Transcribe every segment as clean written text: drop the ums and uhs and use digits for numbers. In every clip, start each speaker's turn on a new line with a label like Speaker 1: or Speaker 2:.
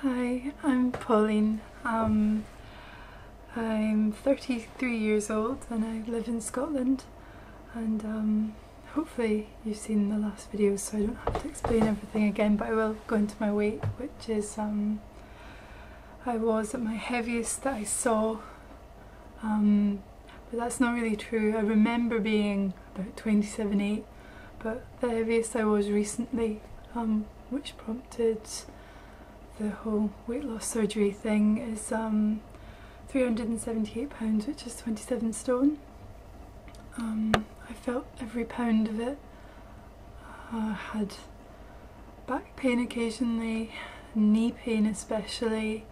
Speaker 1: Hi, I'm Pauline. I'm 33 years old and I live in Scotland, and hopefully you've seen the last video so I don't have to explain everything again, but I will go into my weight, which is I was at my heaviest that I saw, but that's not really true. I remember being about 27.8, but the heaviest I was recently, which prompted the whole weight loss surgery thing, is 378 pounds, which is 27 stone. I felt every pound of it. I had back pain occasionally, knee pain especially.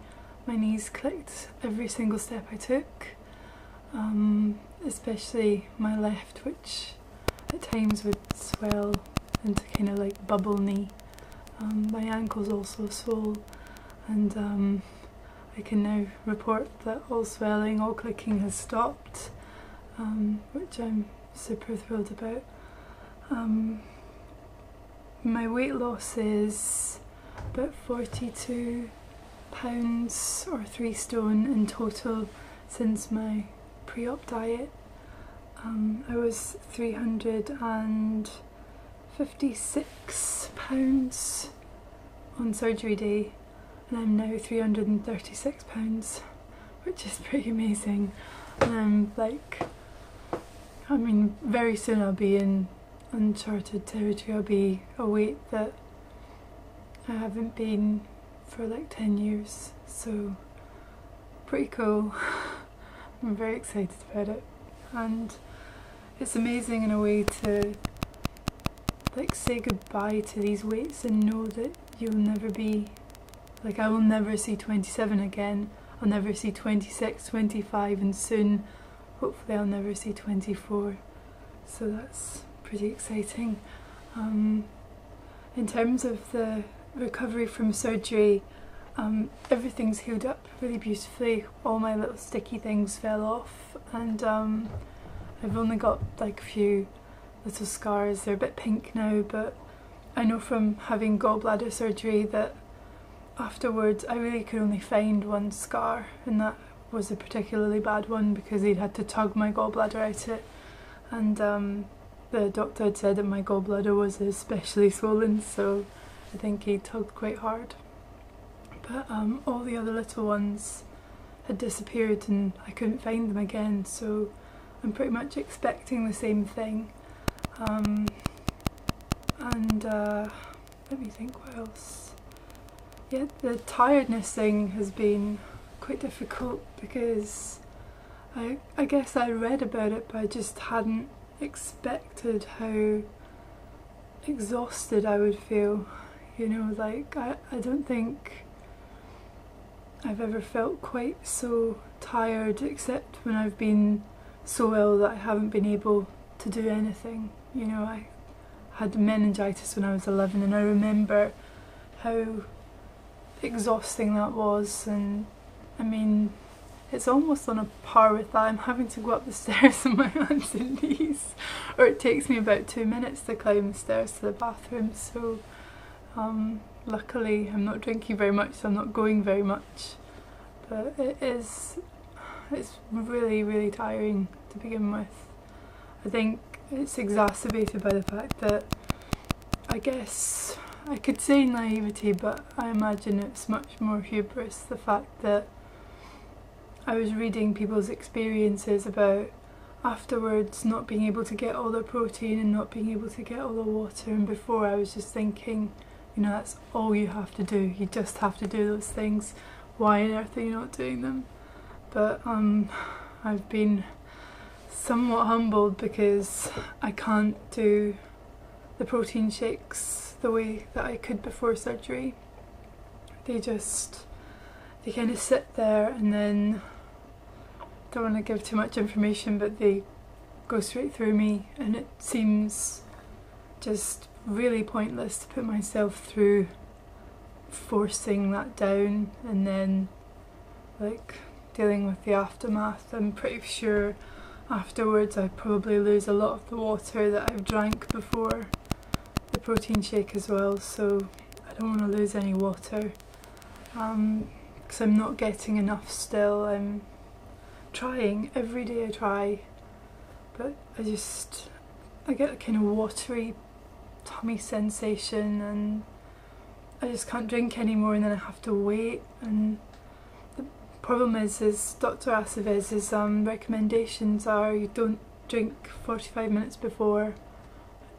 Speaker 1: My knees clicked every single step I took, especially my left, which at times would swell into kind of like bubble knee. My ankles also swole, and I can now report that all swelling, all clicking has stopped, which I'm super thrilled about. My weight loss is about 42 pounds or 3 stone in total since my pre-op diet. I was 356 pounds on surgery day, and I'm now 336 pounds, which is pretty amazing. And I mean, very soon I'll be in uncharted territory. I'll be a weight that I haven't been for like 10 years, so pretty cool. I'm very excited about it, and it's amazing in a way to like say goodbye to these weights and know that you'll never be, like, I will never see 27 again. I'll never see 26, 25, and soon hopefully I'll never see 24, so that's pretty exciting. In terms of the recovery from surgery, everything's healed up really beautifully. All my little sticky things fell off, and I've only got like a few little scars. They're a bit pink now, but I know from having gallbladder surgery that afterwards I really could only find one scar, and that was a particularly bad one because he'd had to tug my gallbladder out it, and the doctor had said that my gallbladder was especially swollen, so I think he tugged quite hard. But all the other little ones had disappeared and I couldn't find them again, so I'm pretty much expecting the same thing. Let me think what else. Yeah, the tiredness thing has been quite difficult because I guess I read about it, but I just hadn't expected how exhausted I would feel. You know, like I don't think I've ever felt quite so tired except when I've been so ill that I haven't been able to do anything. You know, I had meningitis when I was 11, and I remember how exhausting that was, and I mean, it's almost on a par with that. I'm having to go up the stairs on my hands and knees, or it takes me about 2 minutes to climb the stairs to the bathroom, so luckily I'm not drinking very much, so I'm not going very much, but it's really tiring to begin with. I think it's exacerbated by the fact that, I guess I could say naivety, but I imagine it's much more hubris, the fact that I was reading people's experiences about afterwards not being able to get all their protein and not being able to get all the water, and before I was just thinking, you know, that's all you have to do, you just have to do those things, why on earth are you not doing them? But I've been somewhat humbled because I can't do the protein shakes the way that I could before surgery. They kind of sit there, and then, don't want to give too much information, but they go straight through me, and it seems just really pointless to put myself through forcing that down and then like dealing with the aftermath. I'm pretty sure afterwards I probably lose a lot of the water that I've drank before the protein shake as well, so I don't want to lose any water. because I'm not getting enough still. I'm trying, every day I try, but I get a kind of watery tummy sensation and I just can't drink anymore, and then I have to wait. And the problem is Dr. Acevez's recommendations are you don't drink 45 minutes before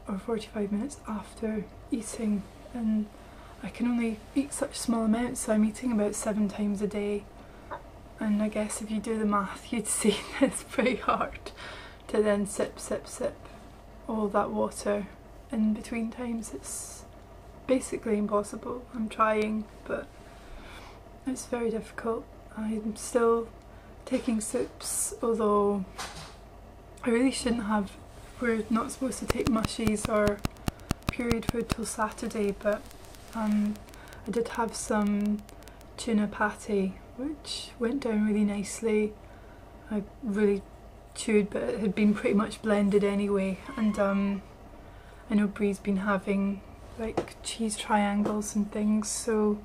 Speaker 1: or 45 minutes after eating, and I can only eat such small amounts, so I'm eating about 7 times a day. And I guess if you do the math, you'd see that it's pretty hard to then sip all that water in between times. It's basically impossible. I'm trying, but it's very difficult. I'm still taking sips, although I really shouldn't have. We're not supposed to take mushies or period food till Saturday, but I did have some tuna pate, which went down really nicely. I really chewed, but it had been pretty much blended anyway, and I know Bree's been having like cheese triangles and things, so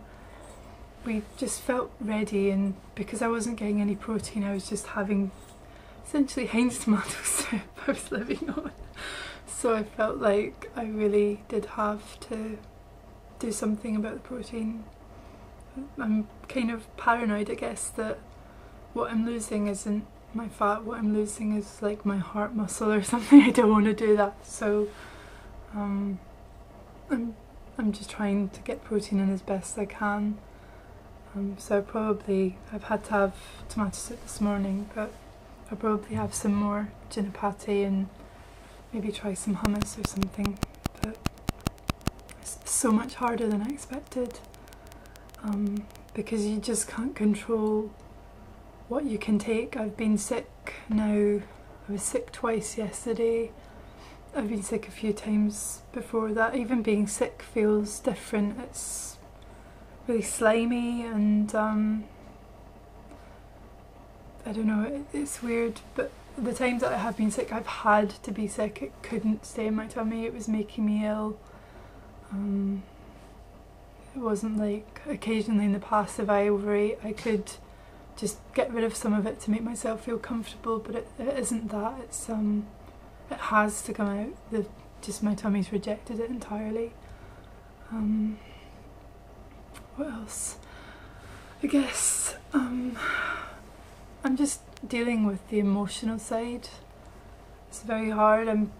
Speaker 1: we just felt ready. And because I wasn't getting any protein, I was just having essentially Heinz tomato soup I was living on, so I felt like I really did have to do something about the protein. I'm kind of paranoid, I guess, that what I'm losing isn't my fat, what I'm losing is like my heart muscle or something. I don't want to do that, so I'm just trying to get protein in as best I can. So I've had to have tomato soup this morning, but I'll probably have some more tuna pate and maybe try some hummus or something. But it's so much harder than I expected, because you just can't control what you can take. I've been sick now. I was sick twice yesterday. I've been sick a few times before that. Even being sick feels different. It's really slimy, and I don't know, it's weird, but the times that I have been sick, I've had to be sick. It couldn't stay in my tummy, it was making me ill. It wasn't like occasionally in the past if I overate I could just get rid of some of it to make myself feel comfortable, but it isn't that. It's it has to come out. Just my tummy's rejected it entirely. What else? I guess I'm just dealing with the emotional side. It's very hard. I'm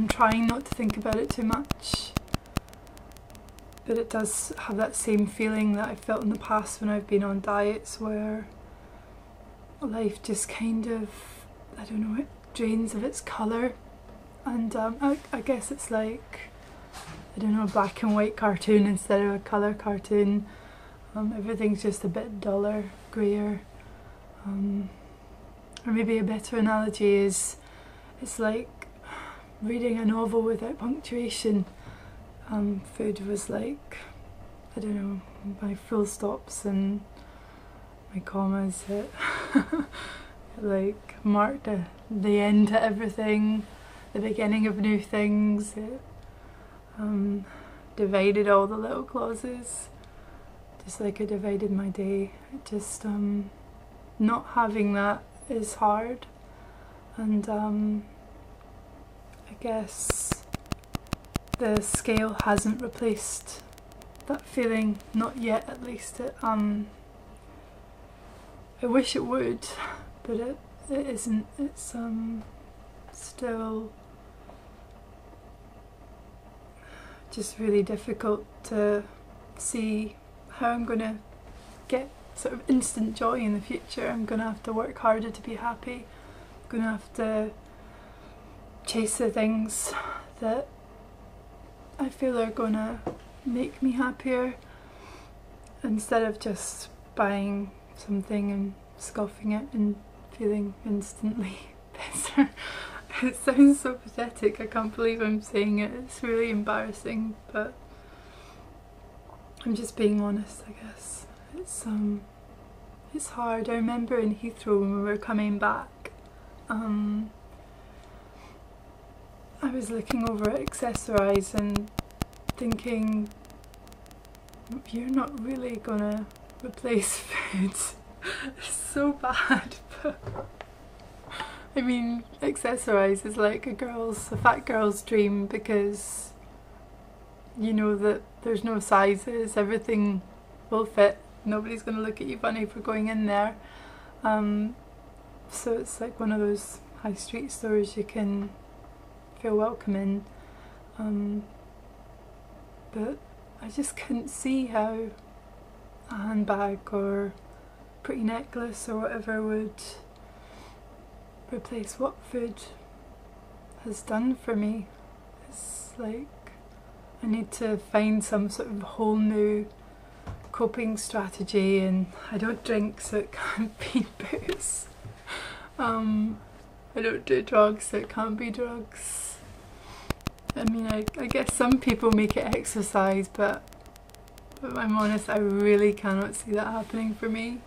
Speaker 1: trying not to think about it too much, but it does have that same feeling that I felt in the past when I've been on diets, where life just kind of, I don't know, it drains of its colour. And I guess it's like, I don't know, a black and white cartoon instead of a colour cartoon. Everything's just a bit duller, greyer. Or maybe a better analogy is, it's like reading a novel without punctuation. Food was like, I don't know, my full stops and my commas that like marked the end to everything, the beginning of new things. It divided all the little clauses, just like it divided my day. It just not having that is hard, and I guess the scale hasn't replaced that feeling, not yet at least. I wish it would, but it isn't. It's still just really difficult to see how I'm going to get sort of instant joy in the future. I'm going to have to work harder to be happy. I'm going to have to chase the things that I feel are going to make me happier, instead of just buying something and scoffing it and feeling instantly better. It sounds so pathetic, I can't believe I'm saying it, it's really embarrassing, but I'm just being honest, I guess. It's hard. I remember in Heathrow when we were coming back, I was looking over at Accessorize and thinking, you're not really gonna replace food. It's so bad, but I mean, exercise is like a fat girl's dream, because you know that there's no sizes, everything will fit, nobody's going to look at you funny for going in there. So it's like one of those high street stores you can feel welcome in. But I just couldn't see how a handbag or pretty necklace or whatever would replace what food has done for me. It's like I need to find some sort of whole new coping strategy, and I don't drink, so it can't be booze. I don't do drugs, so it can't be drugs. I mean, I guess some people make it exercise, but if I'm honest, I really cannot see that happening for me.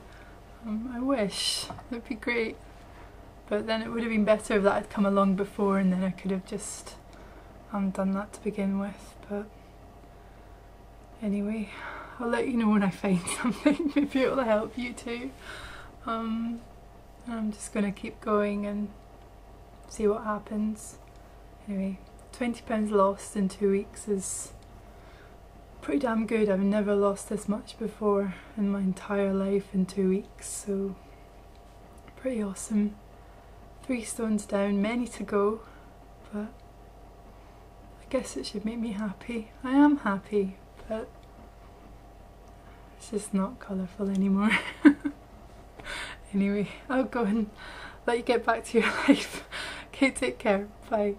Speaker 1: I wish, it'd be great, but then it would have been better if that had come along before, and then I could have just done that to begin with. But anyway, I'll let you know when I find something. Maybe it'll help you too. I'm just going to keep going and see what happens. Anyway, 20 pounds lost in 2 weeks is pretty damn good. I've never lost this much before in my entire life in 2 weeks, so pretty awesome. 3 stones down, many to go, but I guess it should make me happy. I am happy, but it's just not colourful anymore. Anyway, I'll go and let you get back to your life. Okay, take care. Bye.